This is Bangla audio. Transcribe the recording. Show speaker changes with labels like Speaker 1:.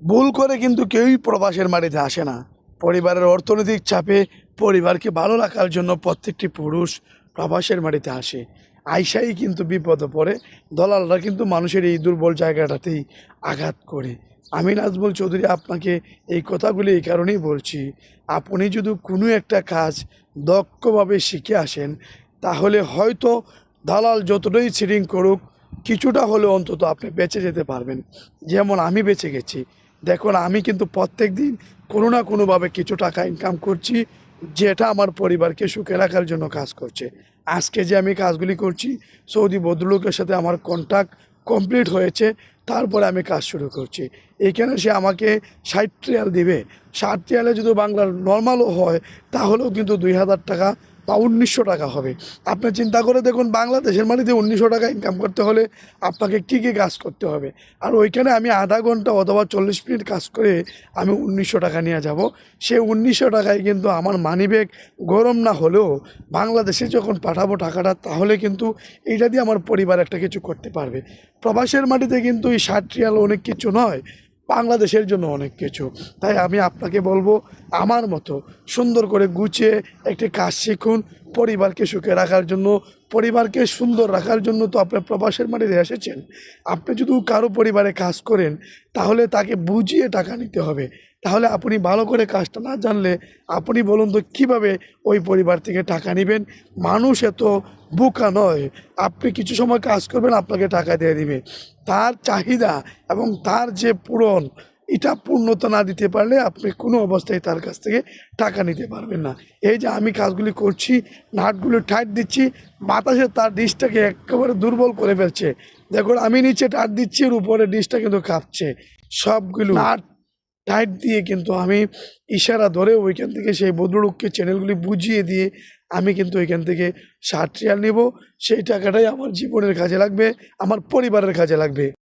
Speaker 1: ভুল করে কিন্তু কেউই প্রবাসের মাটিতে আসে না। পরিবারের অর্থনৈতিক চাপে পরিবারকে ভালো রাখার জন্য প্রত্যেকটি পুরুষ প্রবাসের মাটিতে আসে। আইসাই কিন্তু বিপদে পড়ে। দলালরা কিন্তু মানুষের এই দুর্বল জায়গাটাতেই আঘাত করে। আমি নাজমুল চৌধুরী আপনাকে এই কথাগুলি এই কারণেই বলছি, আপনি যদি কোনো একটা কাজ দক্ষভাবে শিখে আসেন, তাহলে হয়তো দালাল যতটাই চিটিং করুক, কিছুটা হলেও অন্তত আপনি বেঁচে যেতে পারবেন। যেমন আমি বেঁচে গেছি। দেখুন, আমি কিন্তু প্রত্যেক দিন কোনো না কোনোভাবে কিছু টাকা ইনকাম করছি, যেটা আমার পরিবারকে সুখে রাখার জন্য কাজ করছে। আজকে যে আমি কাজগুলি করছি, সৌদি ভদ্রলোকের সাথে আমার কন্ট্যাক্ট কমপ্লিট হয়েছে, তারপরে আমি কাজ শুরু করছি। এইখানে সে আমাকে ৬০ রিয়াল দিবে। ৬০ রিয়ালে যদি বাংলার নর্মালও হয়, তাহলেও কিন্তু ২,০০০ টাকা বা ১৯০০ টাকা হবে। আপনি চিন্তা করে দেখুন, বাংলাদেশের মাটিতে ১৯০০ টাকা ইনকাম করতে হলে আপনাকে কী কী কাজ করতে হবে। আর ওইখানে আমি আধা ঘন্টা অথবা ৪০ মিনিট কাজ করে আমি ১৯০০ টাকা নিয়ে যাব। সেই ১৯০০ টাকায় কিন্তু আমার মানিব্যাগ গরম না হলেও বাংলাদেশে যখন পাঠাবো টাকাটা, তাহলে কিন্তু এইটা দিয়ে আমার পরিবার একটা কিছু করতে পারবে। প্রবাসের মাটিতে কিন্তু এই ৬০ রিয়াল অনেক কিছু নয়, বাংলাদেশের জন্য অনেক কিছু। তাই আমি আপনাকে বলবো, আমার মতো সুন্দর করে গুছিয়ে একটি কাজ শিখুন পরিবারকে সুখে রাখার জন্য। পরিবারকে সুন্দর রাখার জন্য তো আপনার প্রবাসের মাটিতে এসেছেন। আপনি যদি কারো পরিবারে কাজ করেন, তাহলে তাকে বুঝিয়ে টাকা নিতে হবে। তাহলে আপনি ভালো করে কাজটা না জানলে আপনি বলুন তো কীভাবে ওই পরিবার থেকে টাকা নেবেন? মানুষ এত বোকা নয়। আপনি কিছু সময় কাজ করবেন, আপনাকে টাকা দিয়ে দিবে। তার চাহিদা এবং তার যে পূরণ, এটা পূর্ণতা না দিতে পারলে আপনি কোনো অবস্থায় তার কাছ থেকে টাকা নিতে পারবেন না। এই যে আমি কাজগুলি করছি, নাটগুলো টাইট দিচ্ছি, বাতাসে তার ডিশটাকে একেবারে দুর্বল করে ফেলছে। দেখুন, আমি নিচে টাইট দিচ্ছি, এর উপরে ডিশটা কিন্তু কাঁপছে। সবগুলো নাট টাইট দিয়ে কিন্তু আমি ইশারা ধরে ওইখান থেকে সেই ভদ্রলোককে চ্যানেলগুলি বুঝিয়ে দিয়ে আমি কিন্তু ওইখান থেকে ৬০ রিয়াল নেব। সেই টাকাটাই আমার জীবনের কাজে লাগবে, আমার পরিবারের কাজে লাগবে।